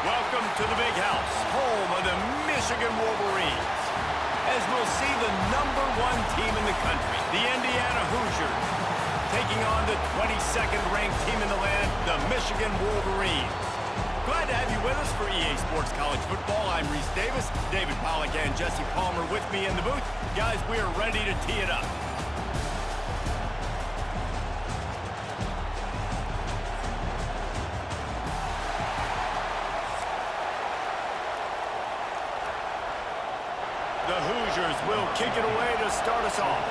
Welcome to the Big House, home of the Michigan Wolverines. As we'll see the #1 team in the country, the Indiana Hoosiers, taking on the 22nd ranked team in the land, the Michigan Wolverines. Glad to have you with us for EA Sports College Football. I'm Reese Davis, David Pollack and Jesse Palmer with me in the booth. Guys, we are ready to tee it up. The Hoosiers will kick it away to start us off.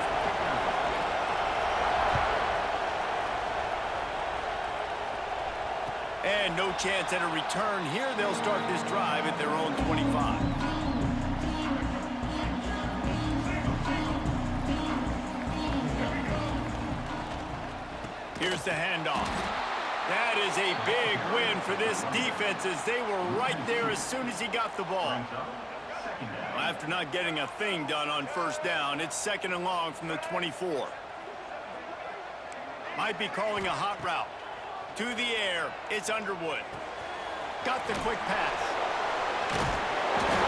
And no chance at a return here. They'll start this drive at their own 25. Here's the handoff. That is a big win for this defense as they were right there as soon as he got the ball. After not getting a thing done on first down, it's 2nd and long from the 24. Might be calling a hot route. To the air, it's Underwood. Got the quick pass.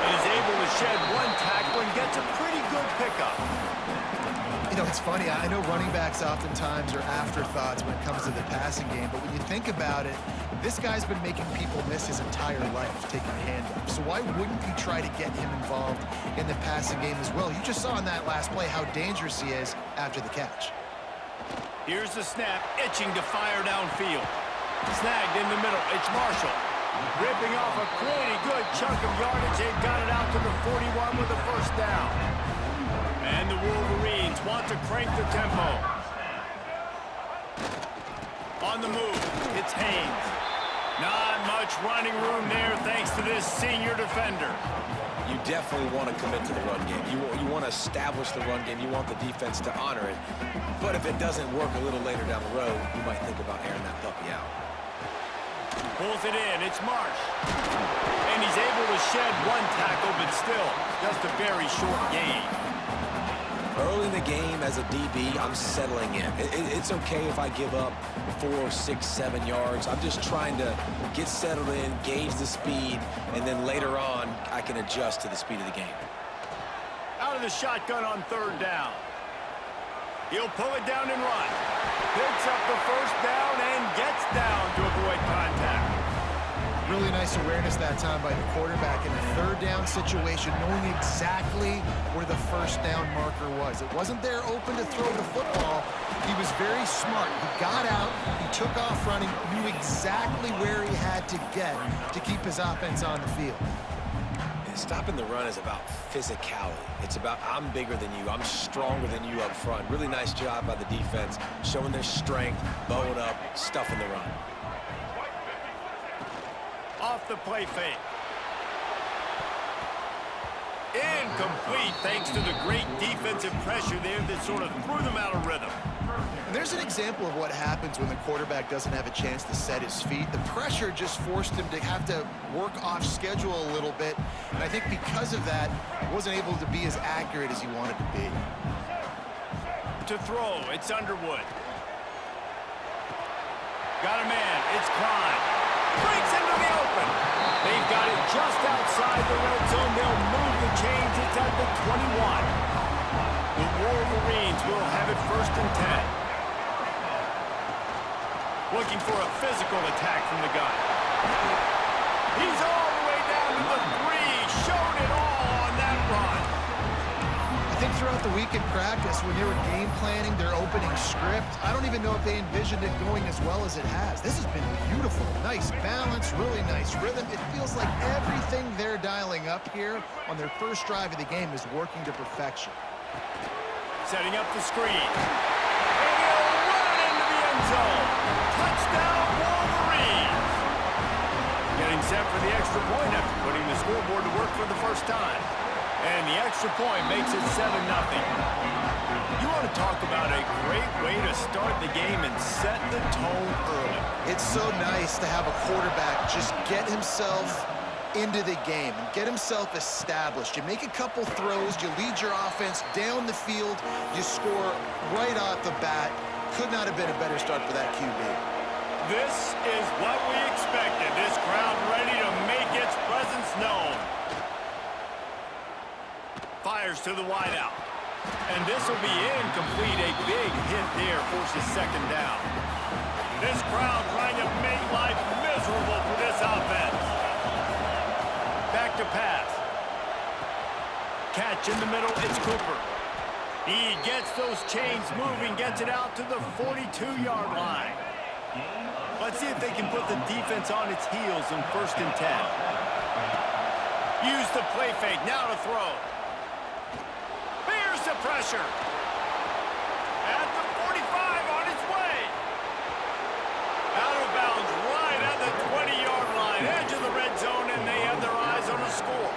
And is able to shed one tackle and gets a pretty good pickup. You know, it's funny. I know running backs oftentimes are afterthoughts when it comes to the passing game, but when you think about it, this guy's been making people miss his entire life taking handoffs. So why wouldn't you try to get him involved in the passing game as well? You just saw in that last play how dangerous he is after the catch. Here's the snap, itching to fire downfield. Snagged in the middle, it's Marshall. Ripping off a pretty good chunk of yardage. They've got it out to the 41 with a first down. And the Wolverines want to crank the tempo. On the move, it's Haynes. Not much running room there thanks to this senior defender. You definitely want to commit to the run game. You want to establish the run game. You want the defense to honor it. But if it doesn't work a little later down the road, you might think about airing that puppy out. Pulls it in, it's Marsh. And he's able to shed one tackle, but still, just a very short gain. Early in the game, as a DB, I'm settling in. It's okay if I give up 4, 6, 7 yards. I'm just trying to get settled in, gauge the speed, and then later on, I can adjust to the speed of the game. Out of the shotgun on 3rd down. He'll pull it down and run. Picks up the first down and gets down to avoid contact. Really nice awareness that time by the quarterback in a 3rd down situation, knowing exactly where the first down marker was. It wasn't there open to throw the football. He was very smart. He got out, he took off running, knew exactly where he had to get to keep his offense on the field. Stopping the run is about physicality. It's about I'm bigger than you. I'm stronger than you up front. Really nice job by the defense, showing their strength, bowing up, stuffing the run. Off the play fake. Incomplete thanks to the great defensive pressure there that sort of threw them out of rhythm. And there's an example of what happens when the quarterback doesn't have a chance to set his feet. The pressure just forced him to have to work off schedule a little bit. And I think because of that, wasn't able to be as accurate as he wanted to be. To throw, it's Underwood. Got a man, it's Klein. Breaks into the open. They've got it just outside the red zone. They'll move the chains. It's at the 21. The Wolverines will have it 1st and 10. Looking for a physical attack from the gun. He's all the way down to the 3. Showed it all on that run. I think throughout the week in practice, when they were game planning their opening script, I don't even know if they envisioned it going as well as it has. This has been beautiful. Nice balance, really nice rhythm. It feels like everything they're dialing up here on their first drive of the game is working to perfection. Setting up the screen. And he'll run into the end zone. Touchdown, Wolverines. Getting set for the extra point after putting the scoreboard to work for the first time. And the extra point makes it 7-0. You want to talk about a great way to start the game and set the tone early. It's so nice to have a quarterback just get himself into the game and get himself established. You make a couple throws, you lead your offense down the field, you score right off the bat. Could not have been a better start for that QB. This is what we expected. This crowd ready to make it to the wideout. And this will be incomplete. A big hit there forces second down. This crowd trying to make life miserable for this offense. Back to pass. Catch in the middle, it's Cooper. He gets those chains moving, gets it out to the 42-yard line. Let's see if they can put the defense on its heels in 1st and 10. Use the play fake, now to throw. Here's the pressure. At the 45 on its way. Out of bounds right at the 20-yard line, edge of the red zone, and they have their eyes on a score.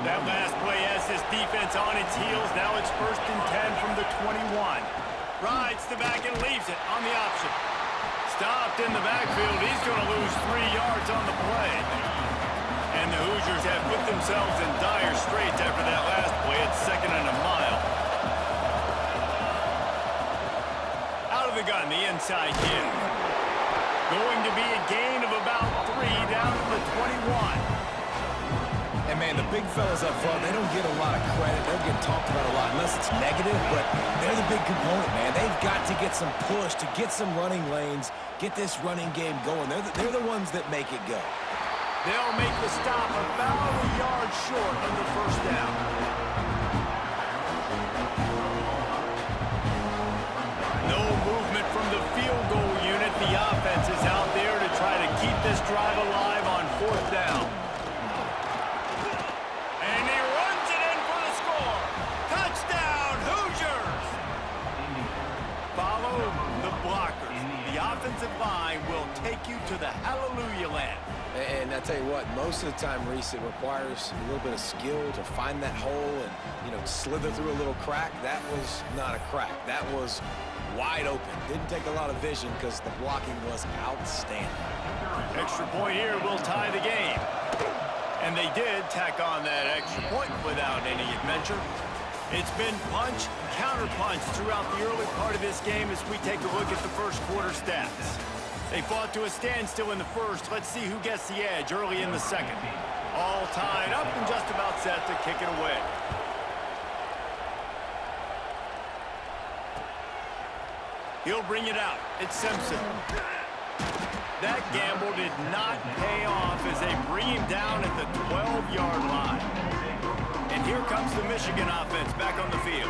That last play has this defense on its heels. Now it's 1st and 10 from the 21. Rides the back and leaves it on the option. Stopped in the backfield. He's going to lose 3 yards on the play. And the Hoosiers have put themselves in dire straits after that last play. It's 2nd and a mile. Out of the gun, the inside kick. Going to be a gain of about 3 down to the 21. And, man, the big fellas up front, they don't get a lot of credit. They don't get talked about a lot unless it's negative, but they're the big component, man. They've got to get some push, to get some running lanes, get this running game going. They're the ones that make it go. They'll make the stop about a yard short of the 1st down. No movement from the field goal unit. The offense is out there to try to keep this drive alive on 4th down. Offensive line will take you to the hallelujah land. And I tell you what, most of the time, Reese, it requires a little bit of skill to find that hole and, slither through a little crack. That was not a crack. That was wide open. Didn't take a lot of vision because the blocking was outstanding. Extra point here will tie the game. And they did tack on that extra point without any adventure. It's been punch, counter-punch throughout the early part of this game as we take a look at the first quarter stats. They fought to a standstill in the first. Let's see who gets the edge early in the second. All tied up and just about set to kick it away. He'll bring it out. It's Simpson. That gamble did not pay off as they bring him down at the 12-yard line. And here comes the Michigan offense back on the field.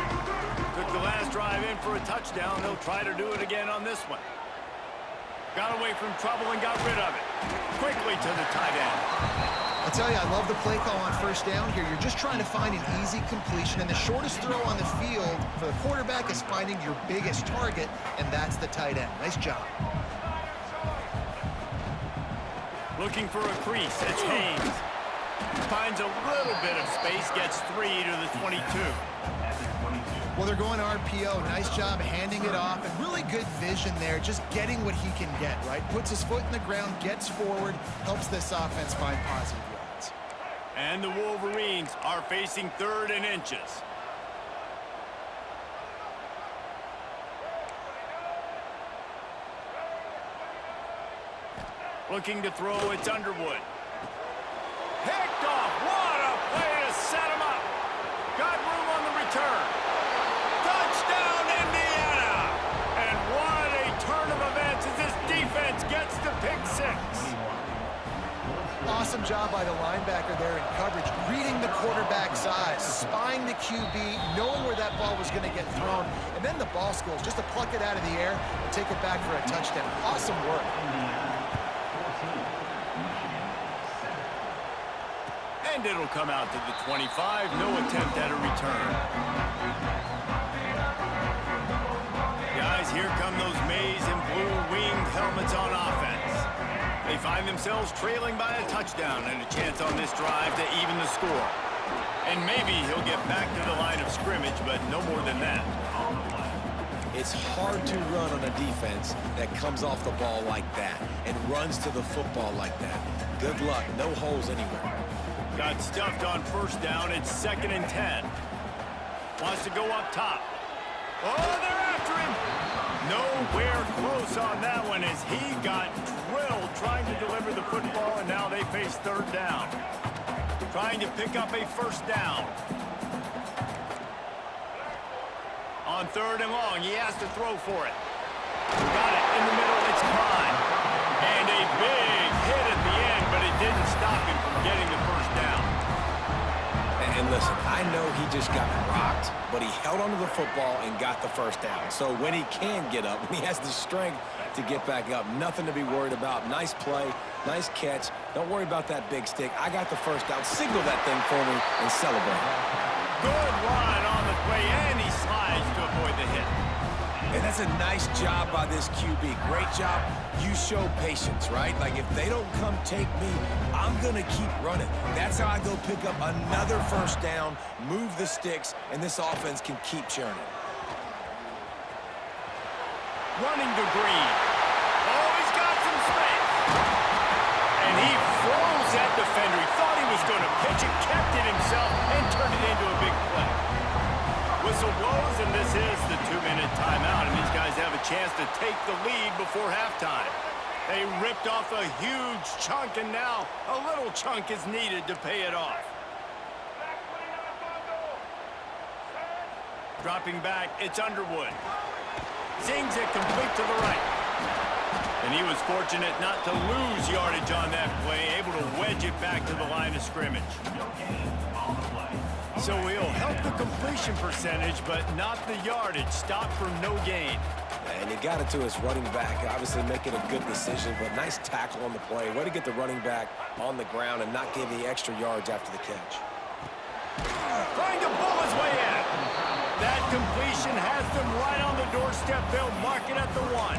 Took the last drive in for a touchdown. They'll try to do it again on this one. Got away from trouble and got rid of it. Quickly to the tight end. I tell you, I love the play call on 1st down here. You're just trying to find an easy completion, and the shortest throw on the field for the quarterback is finding your biggest target, and that's the tight end. Nice job. Looking for a crease. It's Haynes. Finds a little bit of space, gets 3 to the 22. Well, they're going RPO. Nice job handing it off, and really good vision there, just getting what he can get, right? Puts his foot in the ground, gets forward, helps this offense find positive yards. And the Wolverines are facing 3rd and inches. Looking to throw, it's Underwood. Picked off. What a play to set him up. Got room on the return. Touchdown, Indiana. And what a turn of events as this defense gets the pick 6. Awesome job by the linebacker there in coverage, reading the quarterback's eyes, spying the QB, knowing where that ball was going to get thrown, and then the ball skills just to pluck it out of the air and take it back for a touchdown. Awesome work. And it'll come out to the 25. No attempt at a return. Guys, here come those maize and blue winged helmets on offense. They find themselves trailing by a touchdown and a chance on this drive to even the score. And maybe he'll get back to the line of scrimmage, but no more than that. It's hard to run on a defense that comes off the ball like that and runs to the football like that. Good luck. No holes anywhere. Got stuffed on 1st down. It's 2nd and 10. Wants to go up top. Oh, they're after him. Nowhere close on that one as he got drilled trying to deliver the football, and now they face 3rd down. Trying to pick up a 1st down. On 3rd and long, he has to throw for it. Got it in the middle, it's Klein. And a big hit at the end, but it didn't stop him from getting the first down. And listen, I know he just got rocked, but he held onto the football and got the first down. So when he can get up, when he has the strength to get back up, nothing to be worried about. Nice play, nice catch. Don't worry about that big stick. I got the first down. Signal that thing for me and celebrate. Good run on the play, and he slides to avoid the hit. And that's a nice job by this QB. Great job. You show patience, right? Like, if they don't come take me, I'm going to keep running. That's how I go pick up another first down, move the sticks, and this offense can keep churning. Running to Green. Oh, he's got some space. And he froze that defender. He thought he was going to pitch it, kept it himself, and turned it into a big play. Whistle blows, and this is the 2-minute timeout, and these guys have a chance to take the lead before halftime. They ripped off a huge chunk, and now a little chunk is needed to pay it off. Dropping back, it's Underwood. Zings it complete to the right. And he was fortunate not to lose yardage on that play, able to wedge it back to the line of scrimmage. So he'll help the completion percentage, but not the yardage. Stop for no gain. And he got it to his running back, obviously making a good decision, but nice tackle on the play. Way to get the running back on the ground and not give the extra yards after the catch. Trying to pull his way in. That completion has them right on the doorstep. They'll mark it at the 1.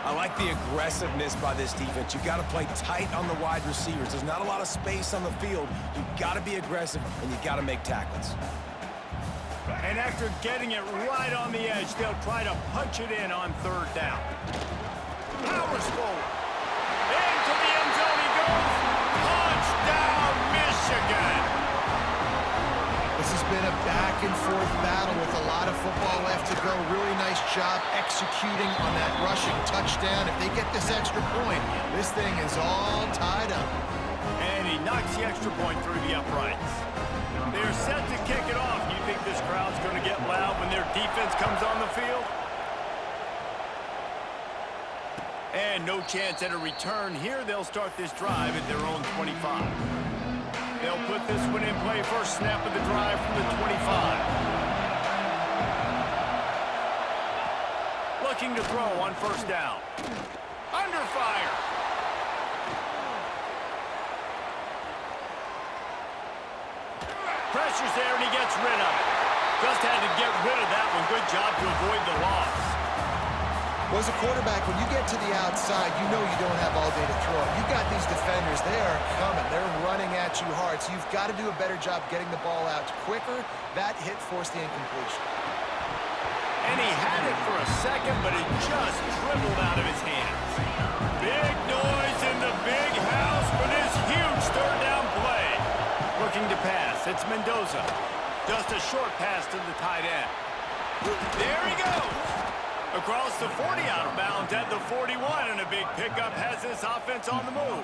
I like the aggressiveness by this defense. You got to play tight on the wide receivers. There's not a lot of space on the field. You got to be aggressive, and you got to make tackles. And after getting it right on the edge, they'll try to punch it in on 3rd down. Powers forward. Into the end zone he goes. Touchdown, Michigan. This has been a back-and-forth battle with a lot of football left to go. Really nice job executing on that rushing touchdown. If they get this extra point, this thing is all tied up. And he knocks the extra point through the uprights. They're set to kick it off. You think this crowd's going to get loud when their defense comes on the field? And no chance at a return here. They'll start this drive at their own 25. They'll put this one in play. First snap of the drive from the 25. Looking to throw on 1st down. Under fire. Pressure's there, and he gets rid of it. Just had to get rid of that one. Good job to avoid the loss. Well, as a quarterback, when you get to the outside, you know you don't have all day to throw. You've got these defenders. They are coming. They're running at you hard, so you've got to do a better job getting the ball out quicker. That hit forced the incompletion. And he had it for a second, but it just dribbled out of his hands. Big noise in the big house for this huge 3rd down play. Looking to pass. It's Mendoza. Just a short pass to the tight end. There he goes. Across the 40 out of bounds at the 41, and a big pickup has this offense on the move.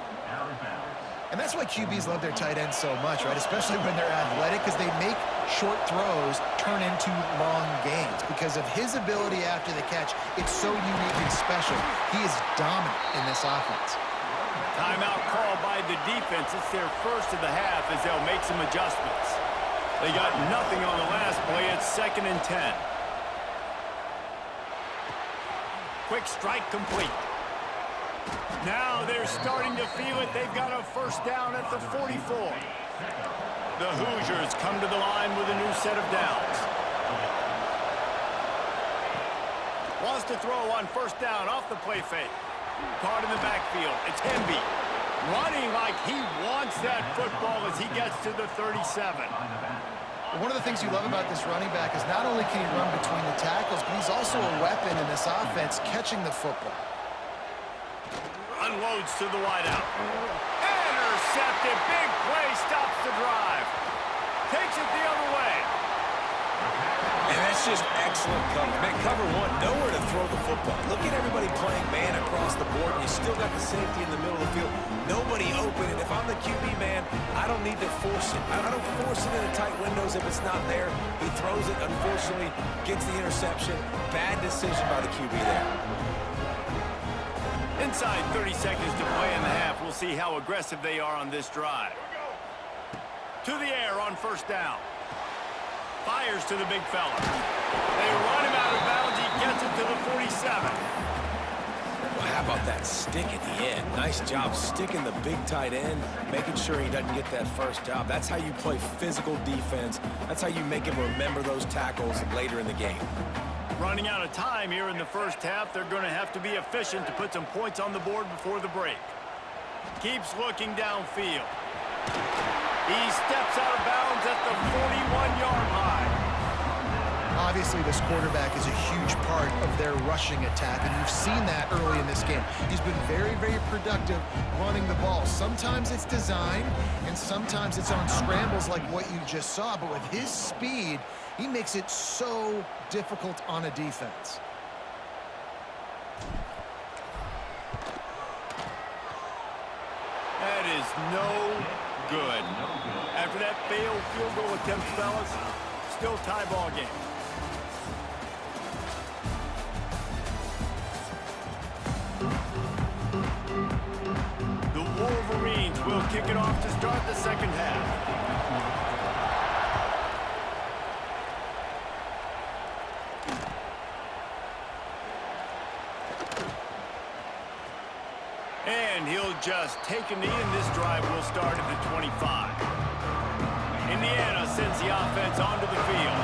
And that's why QBs love their tight ends so much, right? Especially when they're athletic, because they make short throws turn into long gains. Because of his ability after the catch, it's so unique and special. He is dominant in this offense. Timeout call by the defense. It's their first of the half as they'll make some adjustments. They got nothing on the last play. It's 2nd and 10. Quick strike complete. Now they're starting to feel it. They've got a first down at the 44. The Hoosiers come to the line with a new set of downs. Wants to throw on 1st down off the play fake. Caught in the backfield. It's Hemby. Running like he wants that football as he gets to the 37. One of the things you love about this running back is not only can he run between the tackles, but he's also a weapon in this offense, catching the football. Unloads to the wideout. Intercepted. Big play stops the drive. Takes it the other way. And that's just excellent cover. Man, cover 1, nowhere to throw the football. Look at everybody playing man across the board, and you still got the safety in the middle of the field. Nobody open, and if I'm the the QB, man, I don't need to force it. I don't force it into tight windows if it's not there. He throws it, unfortunately, gets the interception. Bad decision by the QB there. Inside 30 seconds to play in the half. We'll see how aggressive they are on this drive. To the air on first down. Fires to the big fella. They run him out of bounds. He gets it to the 47. Well, how about that stick at the end? Nice job sticking the big tight end, making sure he doesn't get that first job. That's how you play physical defense. That's how you make him remember those tackles later in the game. Running out of time here in the first half. They're going to have to be efficient to put some points on the board before the break. Keeps looking downfield. He steps out of bounds at the 41-yard line. Obviously, this quarterback is a huge part of their rushing attack, and you've seen that early in this game. He's been very, very productive running the ball. Sometimes it's design, and sometimes it's on scrambles like what you just saw. But with his speed, he makes it so difficult on a defense. That is no good. After that failed field goal attempt, fellas, still tie ball game. The Wolverines will kick it off to start the second half. And he'll just take a knee, and this drive will start at the 25. Indiana sends the offense onto the field.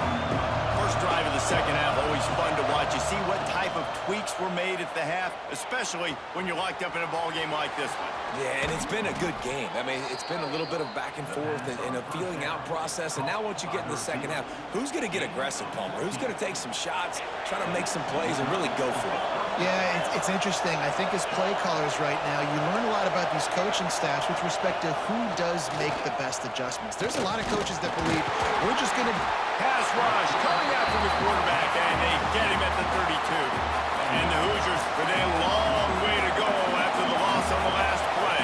First drive of the second half, always fun to watch. You see what type of tweaks were made at the half, especially when you're locked up in a ball game like this one. Yeah, and it's been a good game. I mean, it's been a little bit of back and forth and a feeling out process. And now once you get in the second half, who's going to get aggressive, Palmer? Who's going to take some shots, try to make some plays, and really go for it? Yeah, it's interesting. I think as play callers right now, you learn a lot about these coaching staffs with respect to who does make the best adjustments. There's a lot of coaches that believe we're just going to... Pass rush coming after the quarterback, and they get him at the 32. And the Hoosiers with a long way to go after the loss on the last play.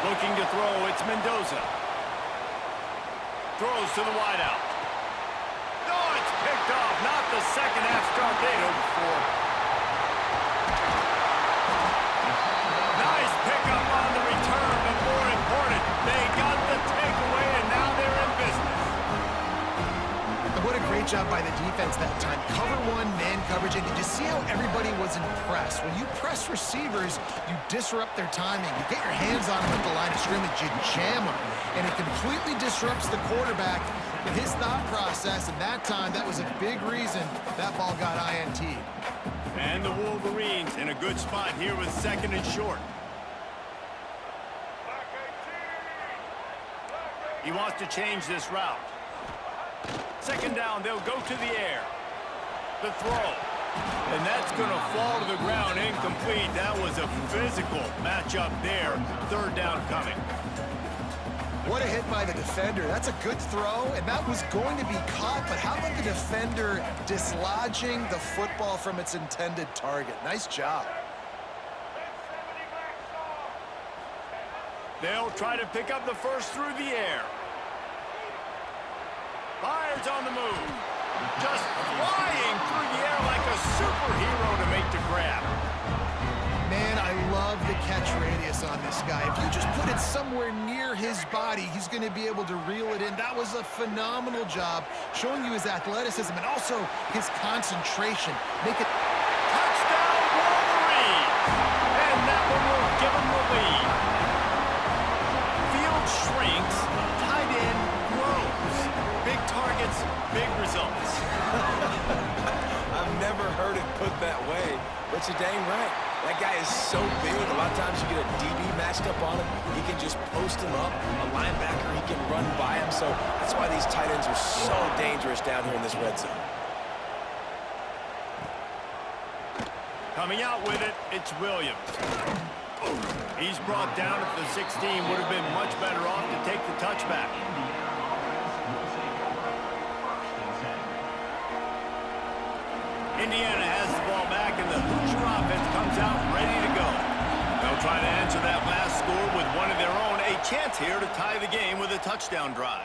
Looking to throw, it's Mendoza. Throws to the wideout. No, it's picked off. Not the second half start they'd hoped for. Nice pickup on the return, but more important, they got the takeaway, and now they're in business. What a great job by the defense that time. Cover one, man coverage, and did you see how everybody was impressed? When you press receivers, you disrupt their timing. You get your hands on them at the line of scrimmage, you jam them, and it completely disrupts the quarterback and his thought process, and that time, that was a big reason that ball got INT'd. And the Wolverines in a good spot here with second and short. He wants to change this route. Second down, they'll go to the air. The throw. And that's going to fall to the ground incomplete. That was a physical matchup there. Third down coming. What a hit by the defender. That's a good throw, and that was going to be caught, but how about the defender dislodging the football from its intended target? Nice job. They'll try to pick up the first through the air. Fires on the move. Just flying through the air like a superhero to make the grab. Man, I love the catch radius on this guy. If you just put it somewhere near his body, he's going to be able to reel it in. That was a phenomenal job, showing you his athleticism and also his concentration. Make it... Touchdown, Wolverines! And that one will give him the lead. Field shrinks, tight end grows. Big targets, big results. I've never heard it put that way, but you're dang right. That guy is so big, a lot of times you get a DB matched up on him. He can just post him up. A linebacker, he can run by him. So that's why these tight ends are so dangerous down here in this red zone. Coming out with it, it's Williams. He's brought down at the 16. Would have been much better off to take the touchback. Indiana has the ball back, and the Hoosier offense comes out ready to chance here to tie the game with a touchdown drive.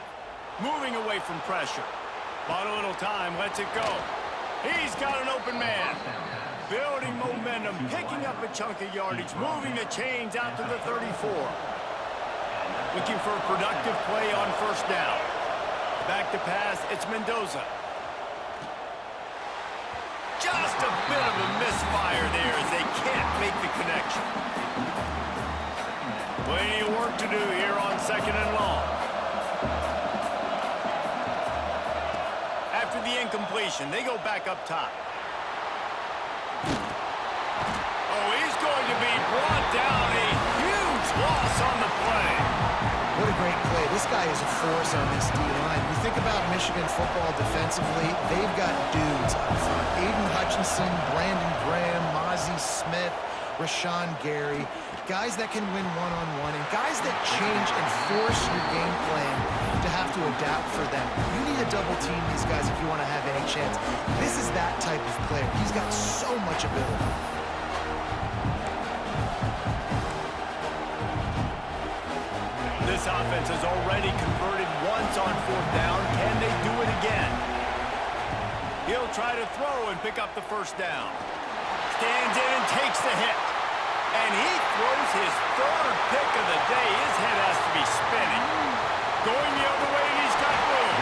Moving away from pressure. Bought a little time, lets it go. He's got an open man. Building momentum, picking up a chunk of yardage, moving the chains out to the 34. Looking for a productive play on first down. Back to pass, it's Mendoza. Just a bit of a misfire there as they can't make the connection. Plenty of work to do here on second and long. After the incompletion, they go back up top. Oh, he's going to be brought down. A huge loss on the play. What a great play. This guy is a force on this D-line. You think about Michigan football defensively, they've got dudes up front. Aiden Hutchinson, Brandon Graham, Mozzie Smith, Rashawn Gary. Guys that can win one-on-one and guys that change and force your game plan to have to adapt for them. You need to double team these guys if you want to have any chance. This is that type of player. He's got so much ability. This offense has already converted once on fourth down. Can they do it again? He'll try to throw and pick up the first down. Stands in and takes the hit. And he throws his third pick of the day. His head has to be spinning. Going the other way, and he's got room.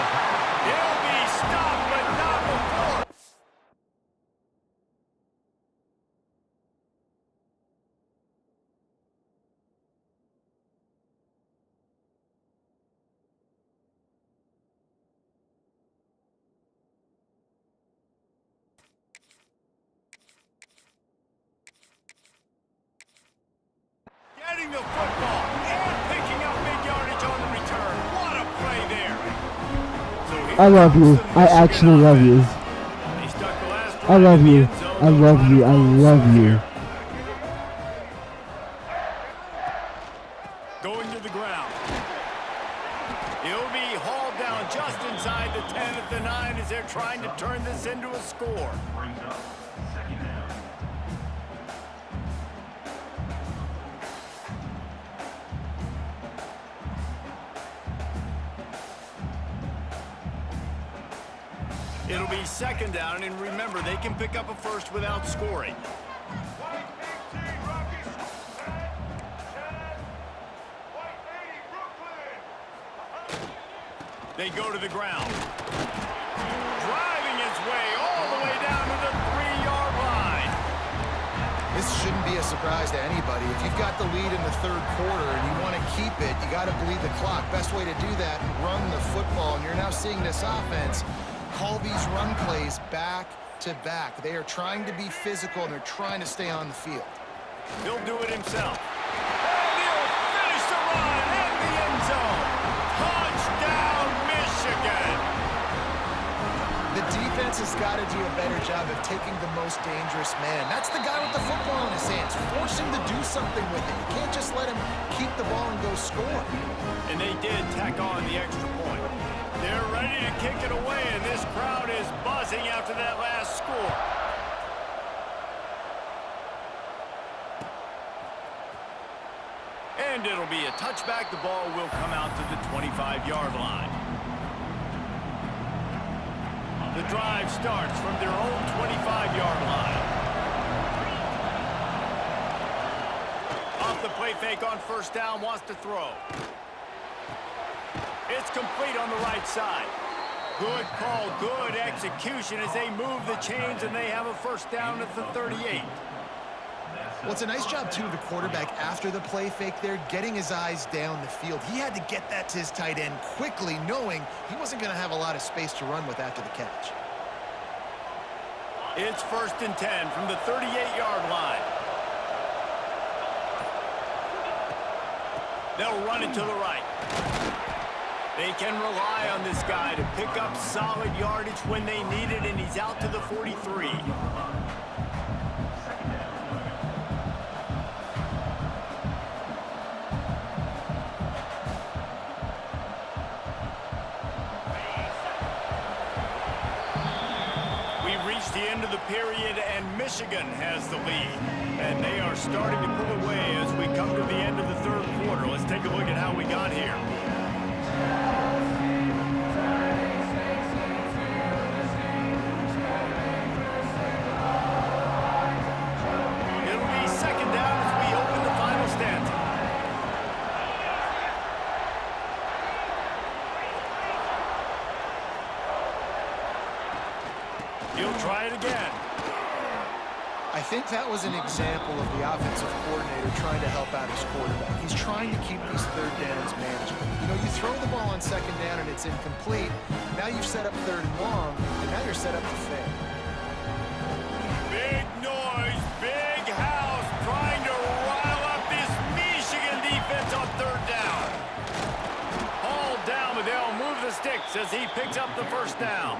He'll be stopped, but not before. Getting the football and picking up big yardage on the return. What a play there. So I love you. I actually love you. He stuck the last I love drive in the you. end zone. I love you. I love you. Going to the ground. He'll be hauled down just inside the 10 at the 9 as they're trying to turn this into a score. It'll be second down, and remember, they can pick up a first without scoring. They go to the ground. Driving his way all the way down to the 3-yard line. This shouldn't be a surprise to anybody. If you've got the lead in the third quarter and you want to keep it, you got to bleed the clock. Best way to do that, run the football. And you're now seeing this offense call these run plays back to back. They are trying to be physical, and they're trying to stay on the field. He'll do it himself. And he'll finish the run in the end zone. Touchdown, Michigan. The defense has got to do a better job of taking the most dangerous man. That's the guy with the football in his hands. Force him to do something with it. You can't just let him keep the ball and go score. And they did tack on the extra point. They're ready to kick it away, and this crowd is buzzing after that last score. And it'll be a touchback. The ball will come out to the 25-yard line. The drive starts from their own 25-yard line. Off the play fake on first down, wants to throw. It's complete on the right side. Good call, good execution as they move the chains, and they have a first down at the 38. Well, it's a nice job, too, of the quarterback after the play fake there, getting his eyes down the field. He had to get that to his tight end quickly, knowing he wasn't going to have a lot of space to run with after the catch. It's 1st and 10 from the 38-yard line. They'll run it to the right. They can rely on this guy to pick up solid yardage when they need it, and he's out to the 43. We've reached the end of the period, and Michigan has the lead. And they are starting to pull away as we come to the end of the third quarter. quarter. Let's take a look at how we got here. It'll be second down as we open the final stanza. He'll try it again. I think that was an example of the offensive coordinator trying to help out his quarterback. He's trying to keep these third downs manageable. You know, you throw the ball on second down and it's incomplete. Now you've set up third and long, and now you're set up to fail. Big noise, big house, trying to rile up this Michigan defense on third down. Hauled down, but they'll move the sticks as he picks up the first down.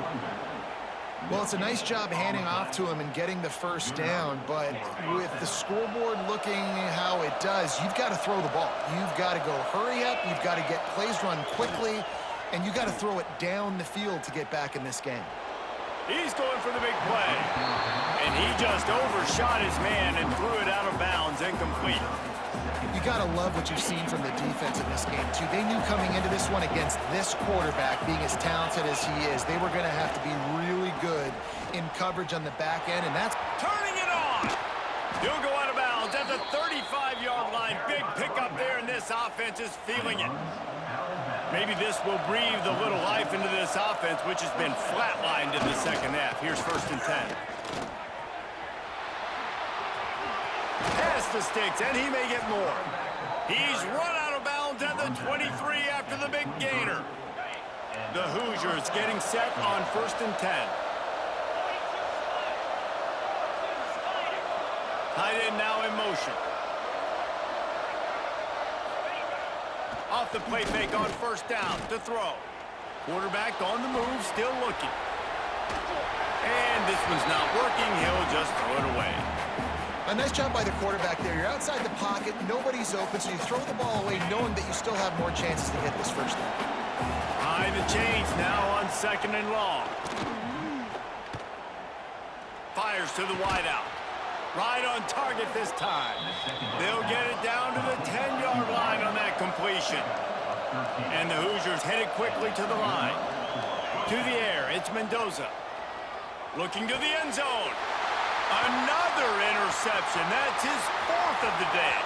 Well, it's a nice job handing off to him and getting the first down, but with the scoreboard looking how it does, you've got to throw the ball. You've got to go hurry up, you've got to get plays run quickly, and you've got to throw it down the field to get back in this game. He's going for the big play, and he just overshot his man and threw it out of bounds, incomplete. You got to love what you've seen from the defense in this game, too. They knew coming into this one against this quarterback, being as talented as he is, they were going to have to be really good in coverage on the back end, and that's Turning it on. He'll go out of bounds at the 35-yard line. Big pickup there, and this offense is feeling it. Maybe this will breathe a little life into this offense, which has been flatlined in the second half. Here's 1st and 10. Past the sticks, and he may get more. He's run out of bounds at the 23 after the big gainer. The Hoosiers getting set on 1st and 10. Tight end now in motion. Off the play fake on 1st down to throw. Quarterback on the move, still looking. And this one's not working. He'll just throw it away. a nice job by the quarterback there. You're outside the pocket, nobody's open, so you throw the ball away knowing that you still have more chances to get this first down. High the chains now on 2nd and long. Fires to the wideout. Right on target this time. They'll get it down to the 10-yard line on that completion. And the Hoosiers headed quickly to the line. To the air, it's Mendoza. Looking to the end zone. Another interception. That's his 4th of the day.